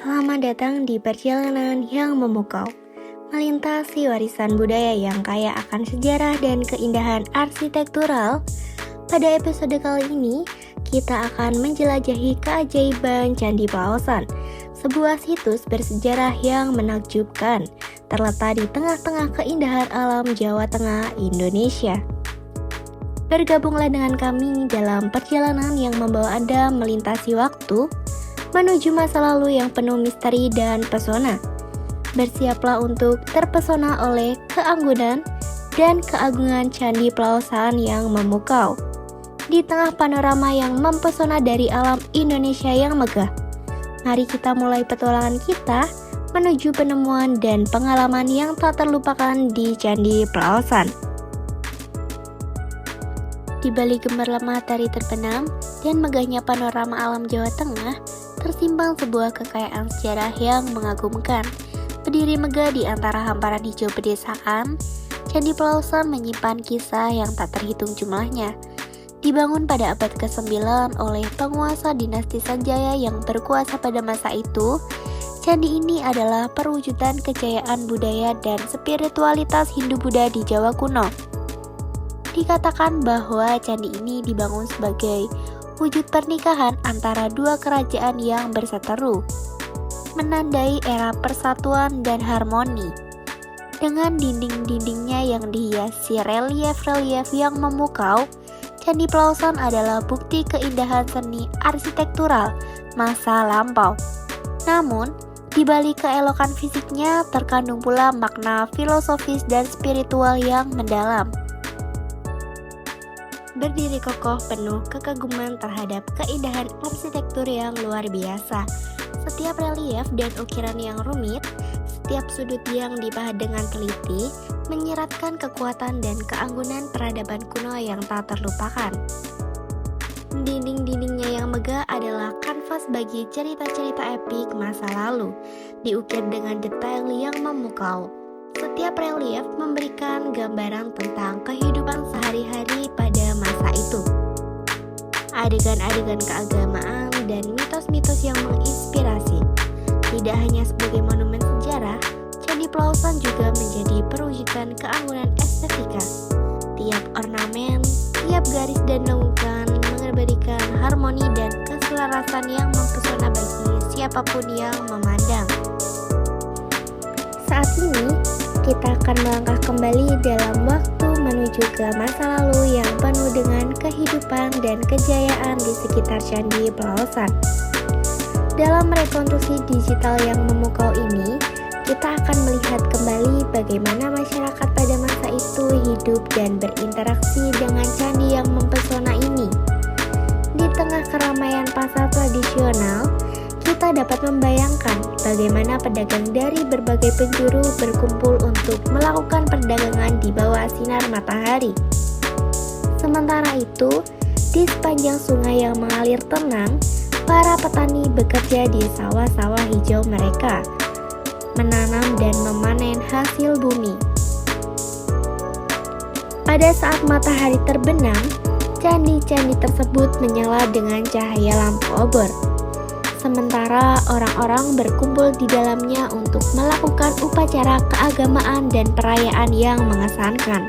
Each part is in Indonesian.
Selamat datang di perjalanan yang memukau, melintasi warisan budaya yang kaya akan sejarah dan keindahan arsitektural. Pada episode kali ini, kita akan menjelajahi keajaiban Candi Pelaosan, sebuah situs bersejarah yang menakjubkan, terletak di tengah-tengah keindahan alam Jawa Tengah, Indonesia. Bergabunglah dengan kami dalam perjalanan yang membawa Anda melintasi waktu, menuju masa lalu yang penuh misteri dan pesona. Bersiaplah untuk terpesona oleh keanggunan dan keagungan Candi Pelaosan yang memukau. Di tengah panorama yang mempesona dari alam Indonesia yang megah, mari kita mulai petualangan kita menuju penemuan dan pengalaman yang tak terlupakan di Candi Pelaosan. Di balik gemerlap matahari terbenam dan megahnya panorama alam Jawa Tengah, tersimpan sebuah kekayaan sejarah yang mengagumkan. Berdiri megah di antara hamparan hijau pedesaan, Candi Pelaosan menyimpan kisah yang tak terhitung jumlahnya. Dibangun pada abad ke-9 oleh penguasa dinasti Sanjaya yang berkuasa pada masa itu, candi ini adalah perwujudan kejayaan budaya dan spiritualitas Hindu-Buddha di Jawa kuno. Dikatakan bahwa candi ini dibangun sebagai wujud pernikahan antara dua kerajaan yang berseteru, menandai era persatuan dan harmoni. Dengan dinding-dindingnya yang dihiasi relief-relief yang memukau, Candi Pelaosan adalah bukti keindahan seni arsitektural masa lampau. Namun, di balik keelokan fisiknya terkandung pula makna filosofis dan spiritual yang mendalam. Berdiri kokoh penuh kekaguman terhadap keindahan arsitektur yang luar biasa. Setiap relief dan ukiran yang rumit, setiap sudut yang dipahat dengan teliti, menyiratkan kekuatan dan keanggunan peradaban kuno yang tak terlupakan. Dinding-dindingnya yang megah adalah kanvas bagi cerita-cerita epik masa lalu, diukir dengan detail yang memukau. Setiap relief memberikan gambaran tentang kehidupan sehari-hari pada masa itu. Adegan-adegan keagamaan dan mitos-mitos yang menginspirasi. Tidak hanya sebagai monumen sejarah, Candi Pelaosan juga menjadi perwujudan keanggunan estetika. Tiap ornamen, tiap garis dan lengkungan memberikan harmoni dan keselarasan yang mempesona bagi siapapun yang memandang. Saat ini, kita akan melangkah kembali dalam waktu menuju ke masa lalu yang penuh dengan kehidupan dan kejayaan di sekitar Candi Pelaosan. Dalam rekonstruksi digital yang memukau ini, kita akan melihat kembali bagaimana masyarakat pada masa itu hidup dan berinteraksi dengan candi yang mempesona ini. Di tengah keramaian pasar tradisional, kita dapat membayangkan bagaimana pedagang dari berbagai penjuru berkumpul untuk melakukan perdagangan di bawah sinar matahari. Sementara itu, di sepanjang sungai yang mengalir tenang, para petani bekerja di sawah-sawah hijau mereka, menanam dan memanen hasil bumi. Pada saat matahari terbenam, candi-candi tersebut menyala dengan cahaya lampu obor. Sementara orang-orang berkumpul di dalamnya untuk melakukan upacara keagamaan dan perayaan yang mengesankan.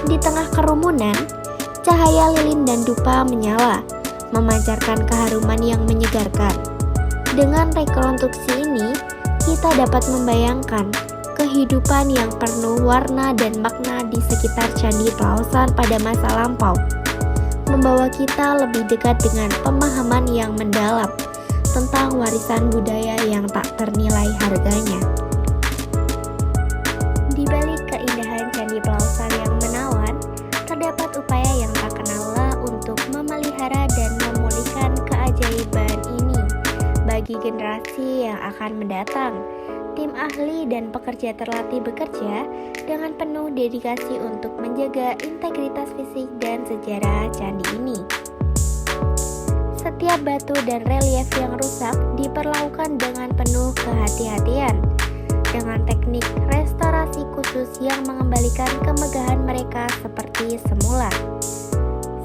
Di tengah kerumunan, cahaya lilin dan dupa menyala, memancarkan keharuman yang menyegarkan. Dengan rekonstruksi ini, kita dapat membayangkan kehidupan yang penuh warna dan makna di sekitar Candi Pelaosan pada masa lampau, membawa kita lebih dekat dengan pemahaman yang mendalam tentang warisan budaya yang tak ternilai harganya. Di balik keindahan Candi Pelaosan yang menawan, terdapat upaya yang tak kenal lelah untuk memelihara dan memulihkan keajaiban ini bagi generasi yang akan mendatang. Tim ahli dan pekerja terlatih bekerja dengan penuh dedikasi untuk menjaga integritas fisik dan sejarah candi ini. Setiap batu dan relief yang rusak diperlakukan dengan penuh kehati-hatian, dengan teknik restorasi khusus yang mengembalikan kemegahan mereka seperti semula.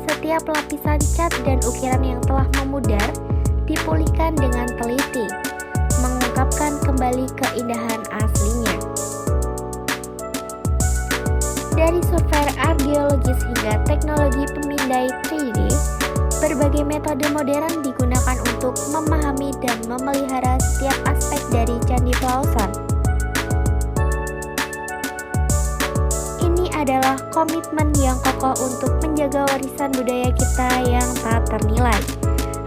Setiap lapisan cat dan ukiran yang telah memudar dipulihkan dengan teliti, kembali keindahan aslinya. Dari survei arkeologis hingga teknologi pemindai 3D, berbagai metode modern digunakan untuk memahami dan memelihara setiap aspek dari Candi Pelaosan. Ini adalah komitmen yang kokoh untuk menjaga warisan budaya kita yang tak ternilai,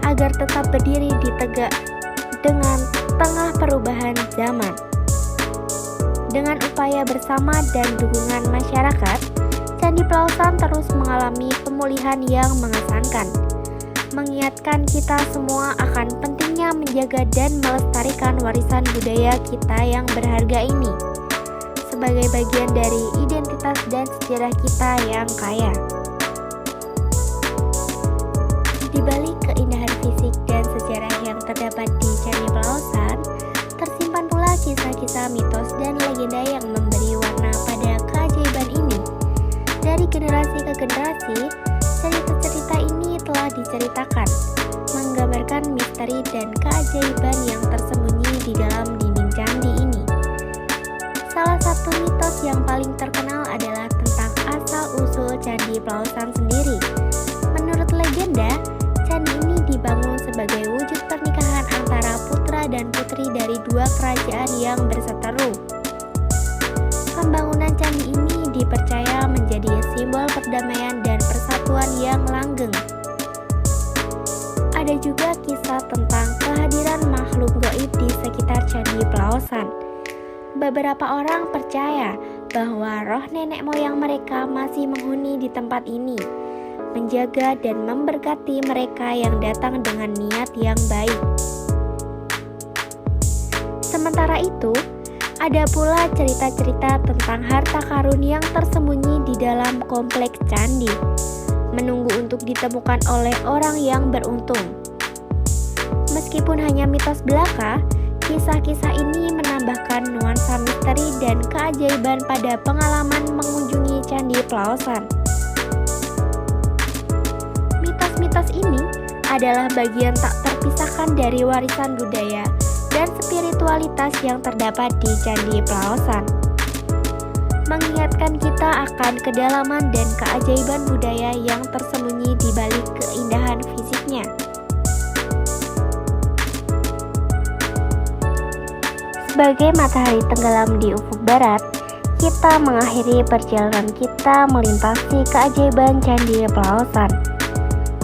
agar tetap berdiri di tegak dengan tengah perubahan zaman. Dengan upaya bersama dan dukungan masyarakat, Candi Pelaosan terus mengalami pemulihan yang mengesankan, mengingatkan kita semua akan pentingnya menjaga dan melestarikan warisan budaya kita yang berharga ini, sebagai bagian dari identitas dan sejarah kita yang kaya. Di balik keindahan fisik dan sejarah yang terdapat di Candi Pelaosan, tersimpan pula kisah-kisah mitos dan legenda yang memberi warna pada keajaiban ini. Dari generasi ke generasi, cerita-cerita ini telah diceritakan, menggambarkan misteri dan keajaiban yang tersembunyi di dalam dinding candi ini. Salah satu mitos yang paling terkenal adalah tentang asal-usul Candi Pelaosan sendiri. Menurut legenda, candi ini dibangun sebagai wujud pernikahan antara putra dan putri dari dua kerajaan yang berseteru. Pembangunan candi ini dipercaya menjadi simbol perdamaian dan persatuan yang langgeng. Ada juga kisah tentang kehadiran makhluk gaib di sekitar Candi Pelaosan. Beberapa orang percaya bahwa roh nenek moyang mereka masih menghuni di tempat ini, menjaga dan memberkati mereka yang datang dengan niat yang baik. Sementara itu, ada pula cerita-cerita tentang harta karun yang tersembunyi di dalam kompleks candi, menunggu untuk ditemukan oleh orang yang beruntung. Meskipun hanya mitos belaka, kisah-kisah ini menambahkan nuansa misteri dan keajaiban pada pengalaman mengunjungi Candi Pelaosan. Mitos ini adalah bagian tak terpisahkan dari warisan budaya dan spiritualitas yang terdapat di Candi Pelaosan, mengingatkan kita akan kedalaman dan keajaiban budaya yang tersembunyi di balik keindahan fisiknya. Sebagai matahari tenggelam di ufuk barat, kita mengakhiri perjalanan kita melintasi keajaiban Candi Pelaosan.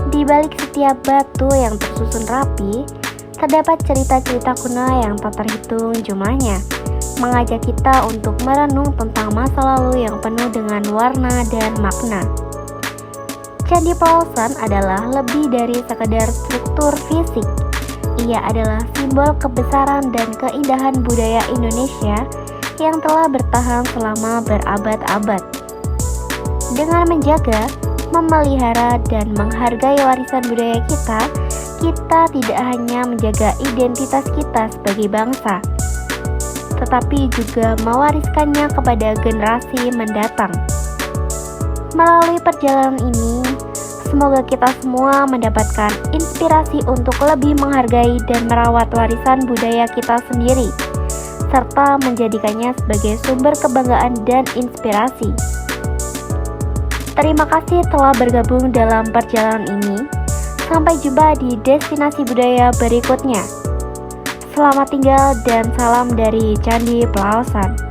Di balik setiap batu yang tersusun rapi, terdapat cerita-cerita kuno yang tak terhitung jumlahnya, mengajak kita untuk merenung tentang masa lalu yang penuh dengan warna dan makna. Candi Pelaosan adalah lebih dari sekedar struktur fisik. Ia adalah simbol kebesaran dan keindahan budaya Indonesia yang telah bertahan selama berabad-abad. Dengan menjaga, memelihara, dan menghargai warisan budaya kita tidak hanya menjaga identitas kita sebagai bangsa, tetapi juga mewariskannya kepada generasi mendatang. Melalui perjalanan ini, semoga kita semua mendapatkan inspirasi untuk lebih menghargai dan merawat warisan budaya kita sendiri, serta menjadikannya sebagai sumber kebanggaan dan inspirasi. Terima kasih telah bergabung dalam perjalanan ini. Sampai jumpa di destinasi budaya berikutnya. Selamat tinggal dan salam dari Candi Pelaosan.